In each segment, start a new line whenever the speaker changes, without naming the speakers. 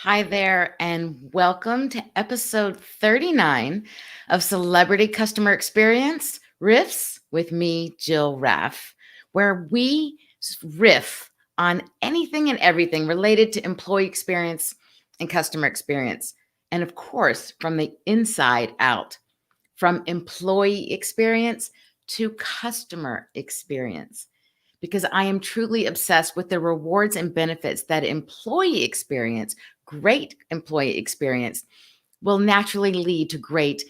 Hi there, and welcome to episode 39 of Celebrity Customer Experience Riffs with me, Jill Raff, where we riff on anything and everything related to employee experience and customer experience. And of course, from the inside out, from employee experience to customer experience because I am truly obsessed with the rewards and benefits that great employee experience, will naturally lead to great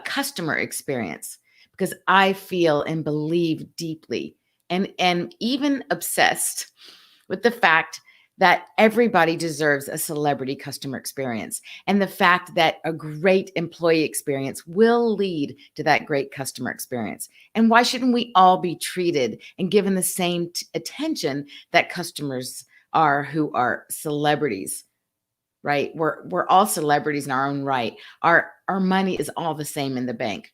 customer experience. Because I feel and believe deeply and even obsessed with the fact that everybody deserves a celebrity customer experience and the fact that a great employee experience will lead to that great customer experience. And why shouldn't we all be treated and given the same attention that customers are who are celebrities, right? We're all celebrities in our own right. Our money is all the same in the bank.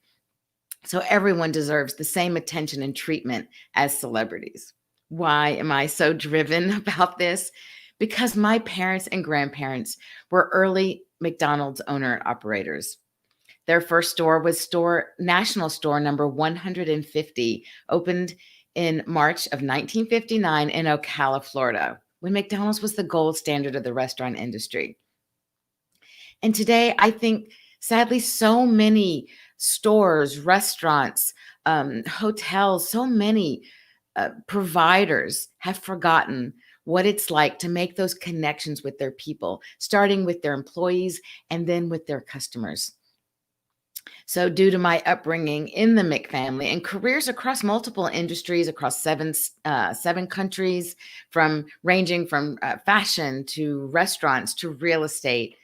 So everyone deserves the same attention and treatment as celebrities. Why am I so driven about this? Because my parents and grandparents were early McDonald's owner operators. Their first store was National Store number 150, opened in March of 1959 in Ocala, Florida, when McDonald's was the gold standard of the restaurant industry. And today, I think, sadly, so many stores, restaurants, hotels, so many providers have forgotten what it's like to make those connections with their people, starting with their employees and then with their customers. So, due to my upbringing in the Mick family and careers across multiple industries, across seven countries, from ranging from fashion to restaurants to real estate,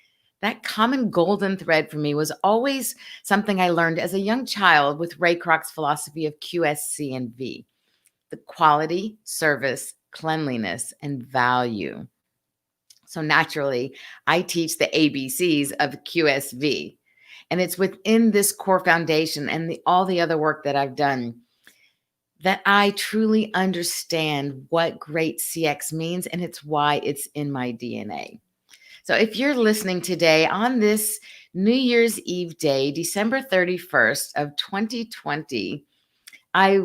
that common golden thread for me was always something I learned as a young child with Ray Kroc's philosophy of QSC and V: the quality, service, cleanliness, and value. So naturally, I teach the ABCs of QSV. And it's within this core foundation and all the other work that I've done that I truly understand what great CX means, and it's why it's in my DNA. So if you're listening today on this New Year's Eve day, December 31st of 2020, I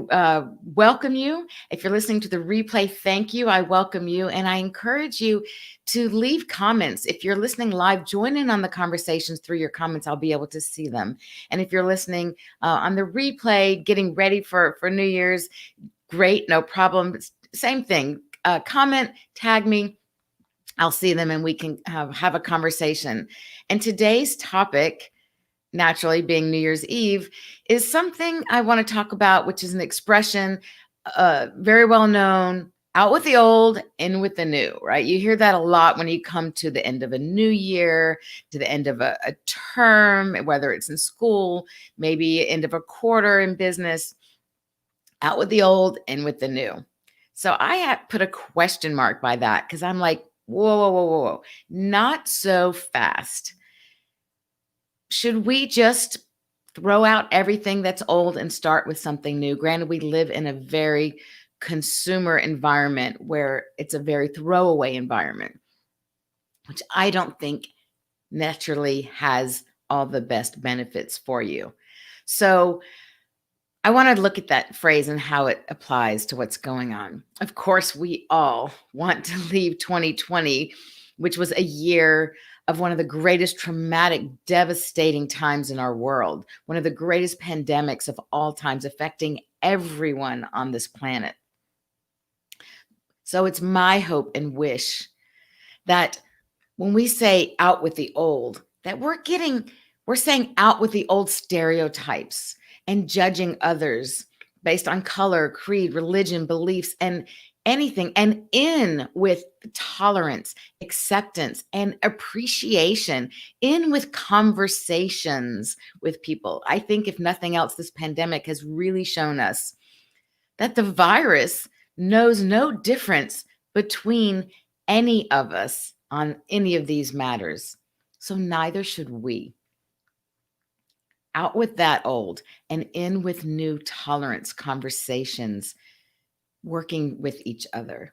welcome you. If you're listening to the replay, thank you. I welcome you. And I encourage you to leave comments. If you're listening live, join in on the conversations through your comments. I'll be able to see them. And if you're listening on the replay, getting ready for New Year's, great, no problem. Same thing. Comment, tag me. I'll see them and we can have a conversation. And today's topic, naturally being New Year's Eve, is something I want to talk about, which is an expression very well known: out with the old, in with the new, right? You hear that a lot when you come to the end of a new year, to the end of a term, whether it's in school, maybe end of a quarter in business. Out with the old, in with the new. So I had put a question mark by that because I'm like, whoa, whoa, whoa, whoa, whoa, not so fast. Should we just throw out everything that's old and start with something new? Granted, we live in a very consumer environment where it's a very throwaway environment, which I don't think naturally has all the best benefits for you. So I want to look at that phrase and how it applies to what's going on. Of course, we all want to leave 2020, which was a year of one of the greatest traumatic, devastating times in our world, one of the greatest pandemics of all times, affecting everyone on this planet. So it's my hope and wish that when we say out with the old, that we're saying out with the old stereotypes and judging others based on color, creed, religion, beliefs, and anything, and in with tolerance, acceptance, and appreciation, in with conversations with people. I think if nothing else, this pandemic has really shown us that the virus knows no difference between any of us on any of these matters. So neither should we. Out with that old and in with new tolerance conversations, working with each other.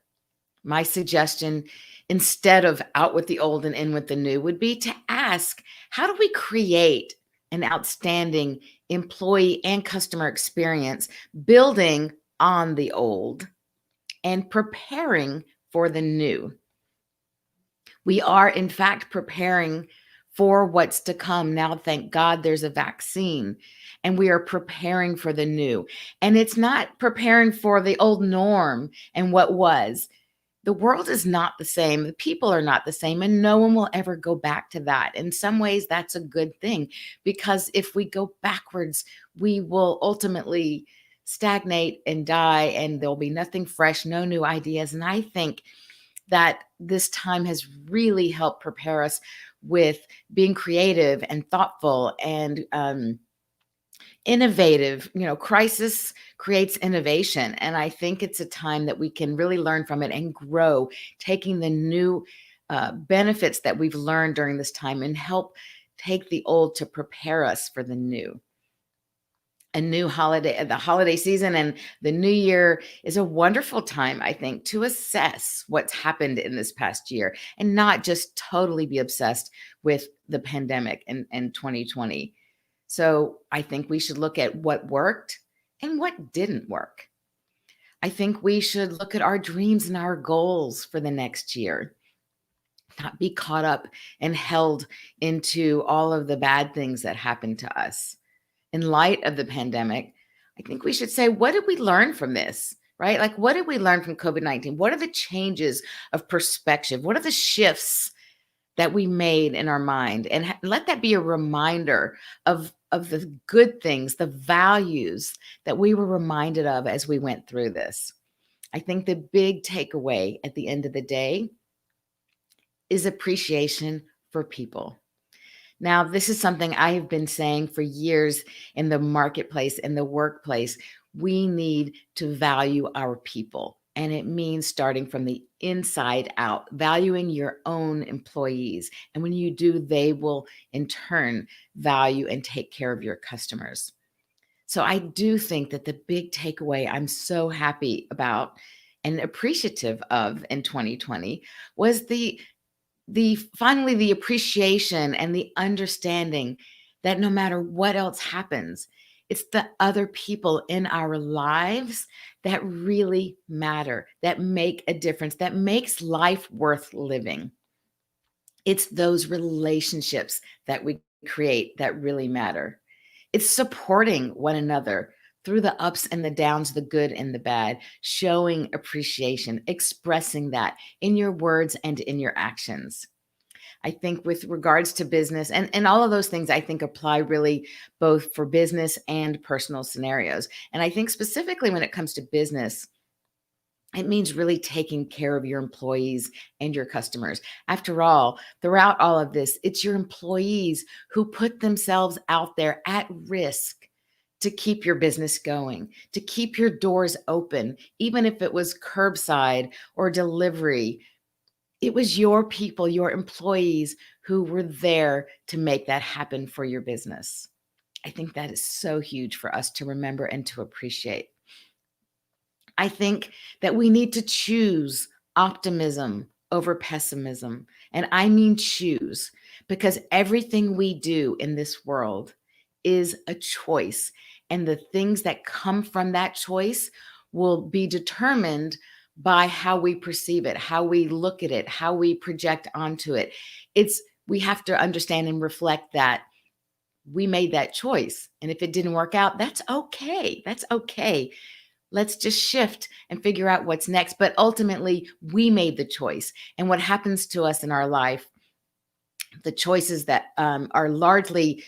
My suggestion, instead of out with the old and in with the new, would be to ask, how do we create an outstanding employee and customer experience, building on the old and preparing for the new? We are, in fact, preparing for what's to come. Now, thank God there's a vaccine, and we are preparing for the new. And it's not preparing for the old norm and what was. The world is not the same. The people are not the same, and no one will ever go back to that. In some ways, that's a good thing, because if we go backwards, we will ultimately stagnate and die, and there'll be nothing fresh, no new ideas. And I think that this time has really helped prepare us with being creative and thoughtful and innovative. Crisis creates innovation. And I think it's a time that we can really learn from it and grow, taking the new benefits that we've learned during this time and help take the old to prepare us for the new. A new holiday, the holiday season and the new year is a wonderful time, I think, to assess what's happened in this past year and not just totally be obsessed with the pandemic and 2020. So I think we should look at what worked and what didn't work. I think we should look at our dreams and our goals for the next year, not be caught up and held into all of the bad things that happened to us. In light of the pandemic, I think we should say, what did we learn from this? Right? Like, what did we learn from COVID-19? What are the changes of perspective? What are the shifts that we made in our mind? And let that be a reminder of the good things, the values that we were reminded of as we went through this. I think the big takeaway at the end of the day is appreciation for people. Now, this is something I have been saying for years in the marketplace, in the workplace. We need to value our people. And it means starting from the inside out, valuing your own employees. And when you do, they will in turn value and take care of your customers. So I do think that the big takeaway I'm so happy about and appreciative of in 2020 was finally the appreciation and the understanding that no matter what else happens, it's the other people in our lives that really matter, that make a difference, that makes life worth living. It's those relationships that we create that really matter. It's supporting one another through the ups and the downs, the good and the bad, showing appreciation, expressing that in your words and in your actions. I think with regards to business and all of those things, I think apply really both for business and personal scenarios. And I think specifically when it comes to business, it means really taking care of your employees and your customers. After all, throughout all of this, it's your employees who put themselves out there at risk to keep your business going, to keep your doors open, even if it was curbside or delivery. It was your people, your employees who were there to make that happen for your business. I think that is so huge for us to remember and to appreciate. I think that we need to choose optimism over pessimism. And I mean choose, because everything we do in this world is a choice. And the things that come from that choice will be determined by how we perceive it, how we look at it, how we project onto it. We have to understand and reflect that we made that choice. And if it didn't work out, that's okay. That's okay. Let's just shift and figure out what's next. But ultimately, we made the choice. And what happens to us in our life, the choices that are largely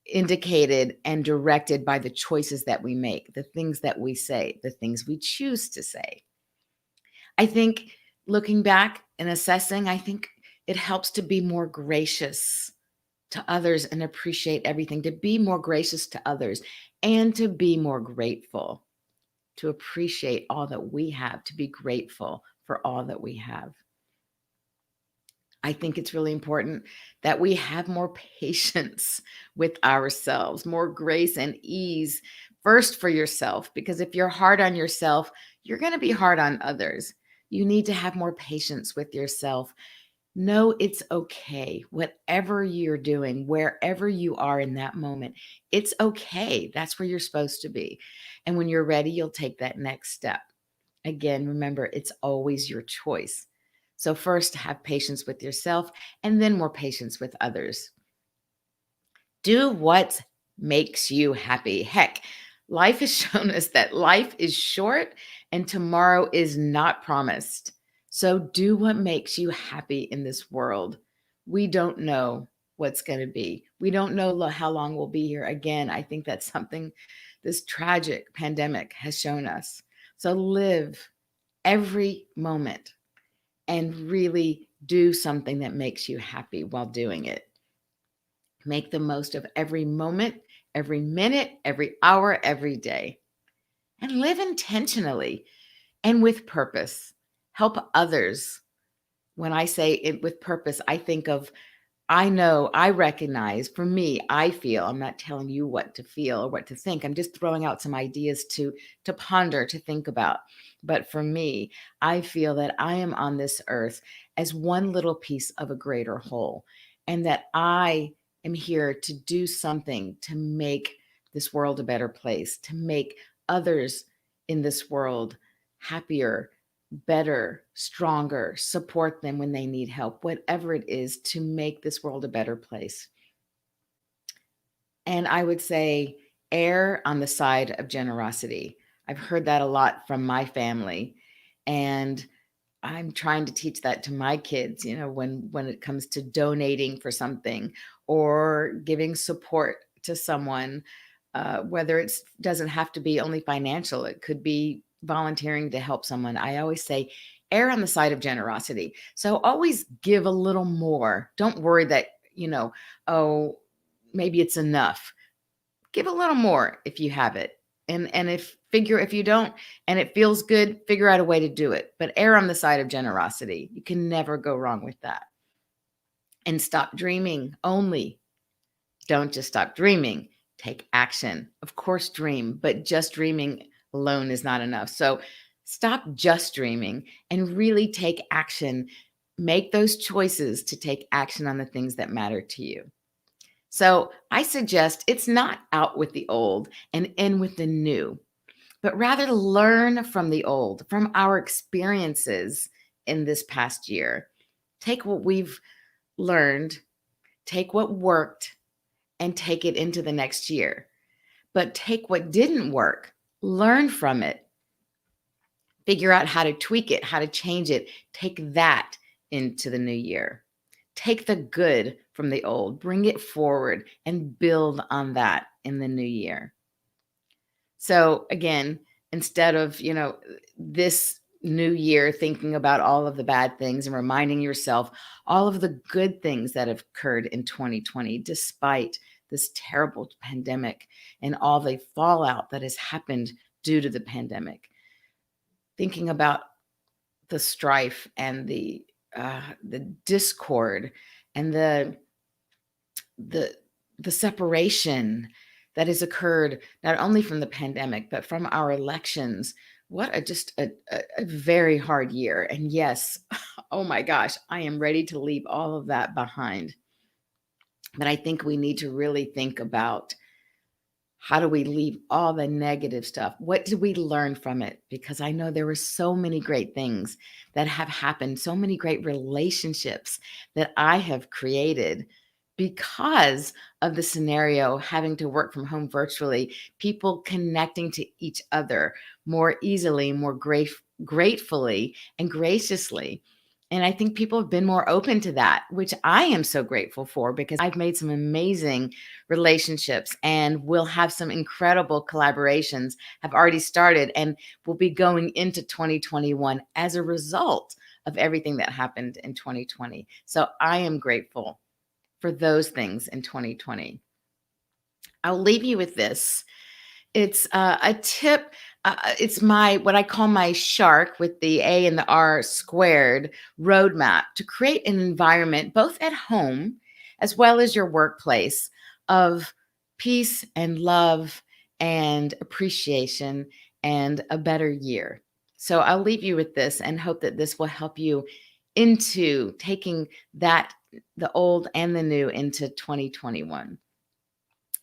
indicated and directed by the choices that we make, the things that we say, the things we choose to say. I think looking back and assessing, I think it helps to be more gracious to others and appreciate everything, to be more gracious to others and to be more grateful, to appreciate all that we have, to be grateful for all that we have. I think it's really important that we have more patience with ourselves, more grace and ease first for yourself, because if you're hard on yourself, you're going to be hard on others. You need to have more patience with yourself. Know it's okay. Whatever you're doing, wherever you are in that moment, it's okay. That's where you're supposed to be. And when you're ready, you'll take that next step. Again, remember, it's always your choice. So, first, have patience with yourself and then more patience with others. Do what makes you happy. Heck, life has shown us that life is short and tomorrow is not promised. So do what makes you happy in this world. We don't know what's going to be. We don't know how long we'll be here. Again, I think that's something this tragic pandemic has shown us. So live every moment and really do something that makes you happy while doing it. Make the most of every moment, every minute, every hour, every day, and live intentionally and with purpose. Help others. When I say it with purpose, I think of I know, I recognize for me, I feel, I'm not telling you what to feel or what to think. I'm just throwing out some ideas to ponder, to think about. But for me, I feel that I am on this earth as one little piece of a greater whole, and that I am here to do something to make this world a better place, to make others in this world happier, better, stronger, support them when they need help, whatever it is to make this world a better place. And I would say, err on the side of generosity. I've heard that a lot from my family. And I'm trying to teach that to my kids, when it comes to donating for something or giving support to someone, whether it doesn't have to be only financial, it could be volunteering to help someone. I always say, err on the side of generosity. So always give a little more. Don't worry that, oh, maybe it's enough. Give a little more if you have it. And if you don't and it feels good, figure out a way to do it. But err on the side of generosity. You can never go wrong with that. And stop dreaming only. Don't just stop dreaming. Take action. Of course, dream, but just dreaming alone is not enough. So stop just dreaming and really take action. Make those choices to take action on the things that matter to you. So I suggest it's not out with the old and in with the new, but rather learn from the old, from our experiences in this past year. Take what we've learned, take what worked, and take it into the next year. But take what didn't work, learn from it, figure out how to tweak it, how to change it, take that into the new year. Take the good from the old, bring it forward, and build on that in the new year. So again, instead of, this new year thinking about all of the bad things and reminding yourself all of the good things that have occurred in 2020, despite this terrible pandemic and all the fallout that has happened due to the pandemic. Thinking about the strife and the discord and the separation that has occurred not only from the pandemic but from our elections. What a very hard year. And yes, oh my gosh, I am ready to leave all of that behind. But I think we need to really think about, how do we leave all the negative stuff? What did we learn from it? Because I know there were so many great things that have happened, so many great relationships that I have created because of the scenario, having to work from home virtually, people connecting to each other more easily, more gratefully and graciously. And I think people have been more open to that, which I am so grateful for, because I've made some amazing relationships and will have some incredible collaborations have already started and will be going into 2021 as a result of everything that happened in 2020. So I am grateful for those things in 2020. I'll leave you with this. It's a tip. It's what I call my shark with the A and the R squared roadmap to create an environment both at home as well as your workplace of peace and love and appreciation and a better year. So I'll leave you with this and hope that this will help you into taking that, the old and the new, into 2021.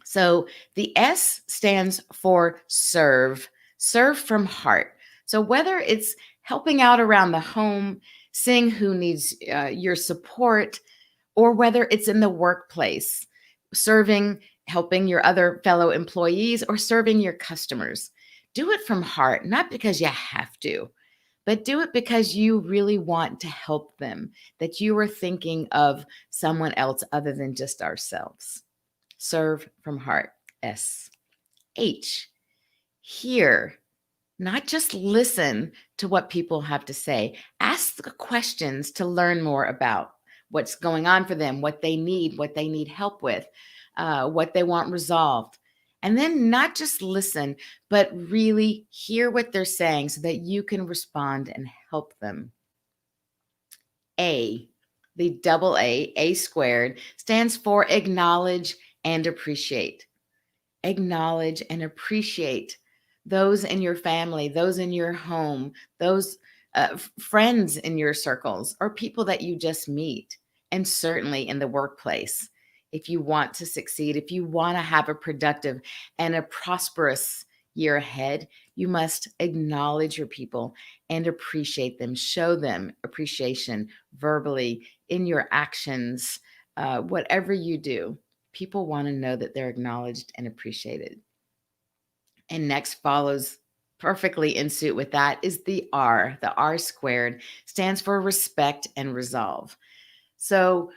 So the S stands for serve, serve from heart. So whether it's helping out around the home, seeing who needs your support, or whether it's in the workplace, serving, helping your other fellow employees, or serving your customers, do it from heart, not because you have to, but do it because you really want to help them, that you are thinking of someone else other than just ourselves. Serve from heart. S. H. Hear. Not just listen to what people have to say. Ask the questions to learn more about what's going on for them, what they need help with, what they want resolved. And then not just listen, but really hear what they're saying so that you can respond and help them. A, the double A squared, stands for acknowledge and appreciate. Acknowledge and appreciate those in your family, those in your home, those friends in your circles, or people that you just meet, and certainly in the workplace. If you want to succeed, if you want to have a productive and a prosperous year ahead, you must acknowledge your people and appreciate them. Show them appreciation verbally, in your actions, whatever you do. People want to know that they're acknowledged and appreciated. And next follows perfectly in suit with that is the R. The R squared stands for respect and resolve. So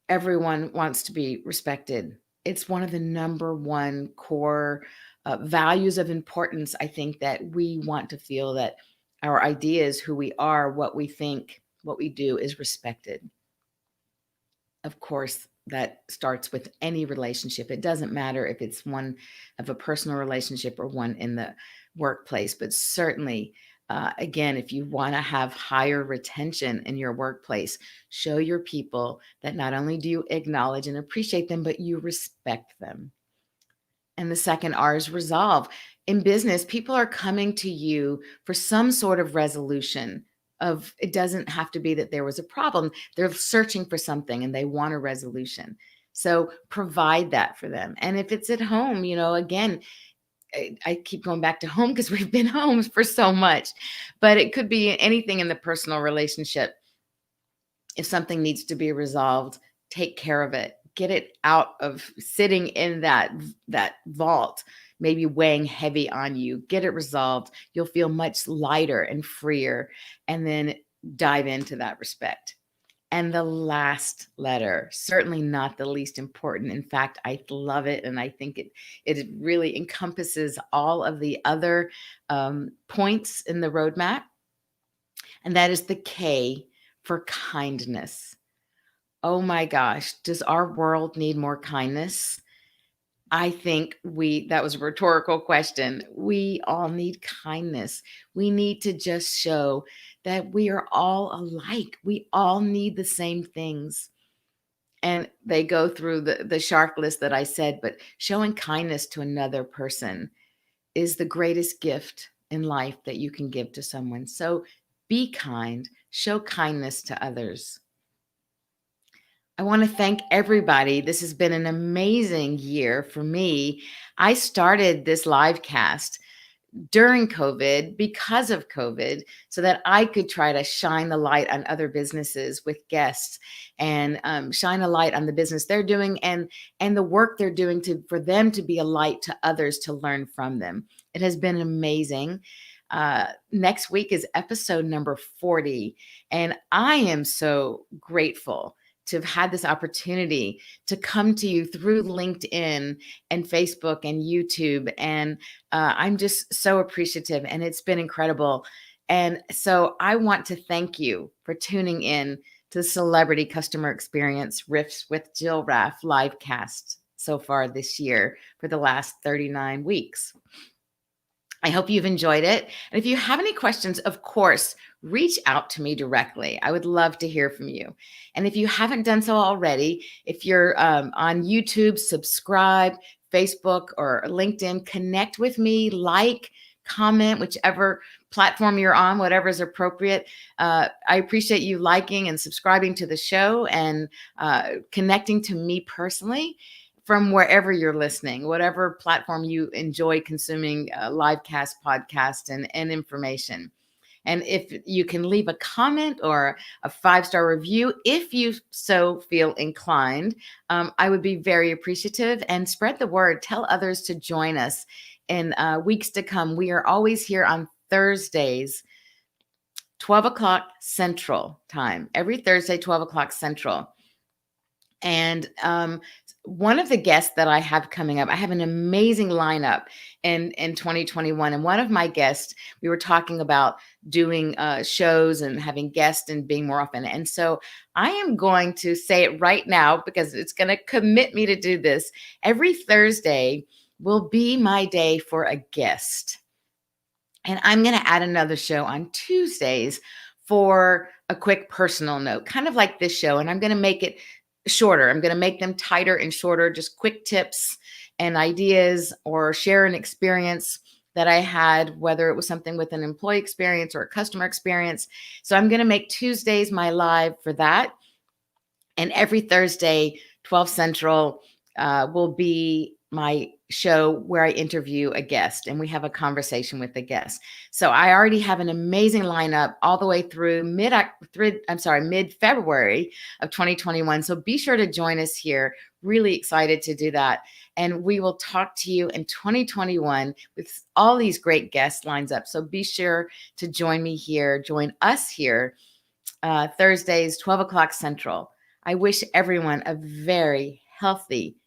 everyone wants to be respected. It's one of the number one core values of importance, I think, that we want to feel that our ideas, who we are, what we think, what we do is respected. Of course, that starts with any relationship. It doesn't matter if it's one of a personal relationship or one in the workplace, but certainly, again, if you want to have higher retention in your workplace, show your people that not only do you acknowledge and appreciate them, but you respect them. And the second R is resolve. In business, people are coming to you for some sort of resolution. Of, it doesn't have to be that there was a problem. They're searching for something and they want a resolution. So provide that for them. And if it's at home, again, I keep going back to home because we've been home for so much, but it could be anything in the personal relationship. If something needs to be resolved, take care of it. Get it out of sitting in that vault, maybe weighing heavy on you. Get it resolved. You'll feel much lighter and freer, and then dive into that respect. And the last letter, certainly not the least important. In fact, I love it, and I think it really encompasses all of the other points in the roadmap, and that is the K for kindness. Oh my gosh, does our world need more kindness? I think that was a rhetorical question. We all need kindness. We need to just show that we are all alike. We all need the same things. And they go through the shark list that I said, but showing kindness to another person is the greatest gift in life that you can give to someone. So be kind, show kindness to others. I want to thank everybody. This has been an amazing year for me. I started this live cast during COVID, because of COVID, so that I could try to shine the light on other businesses with guests, and shine a light on the business they're doing and the work they're doing for them to be a light to others, to learn from them. It has been amazing. Next week is episode number 40, and I am so grateful to have had this opportunity to come to you through LinkedIn and Facebook and YouTube. And I'm just so appreciative, and it's been incredible. And so I want to thank you for tuning in to the Celebrity Customer Experience Riffs with Jill Raff livecast so far this year for the last 39 weeks. I hope you've enjoyed it. And if you have any questions, of course, reach out to me directly. I would love to hear from you. And if you haven't done so already, if you're on YouTube, subscribe, Facebook or LinkedIn, connect with me, comment, whichever platform you're on, whatever is appropriate. I appreciate you liking and subscribing to the show and connecting to me personally from wherever you're listening, whatever platform you enjoy consuming live cast, podcast, and information. And if you can leave a comment or a 5-star review, if you so feel inclined, I would be very appreciative. And spread the word. Tell others to join us in weeks to come. We are always here on Thursdays, 12 o'clock Central Time. Every Thursday, 12 o'clock Central. And one of the guests that I have coming up, I have an amazing lineup in 2021. And one of my guests, we were talking about doing shows and having guests and being more often. And so I am going to say it right now because it's going to commit me to do this. Every Thursday will be my day for a guest. And I'm going to add another show on Tuesdays for a quick personal note, kind of like this show. And I'm going to make it shorter. I'm going to make them tighter and shorter, just quick tips and ideas, or share an experience that I had, whether it was something with an employee experience or a customer experience. So I'm going to make Tuesdays my live for that. And every Thursday, 12 Central, will be my show where I interview a guest and we have a conversation with the guest. So I already have an amazing lineup all the way through mid-February of 2021. So be sure to join us here. Really excited to do that. And we will talk to you in 2021 with all these great guest lines up. So be sure to join me here, join us here, Thursdays, 12 o'clock Central. I wish everyone a very healthy,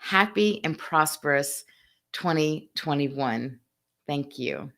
happy, and prosperous 2021. Thank you.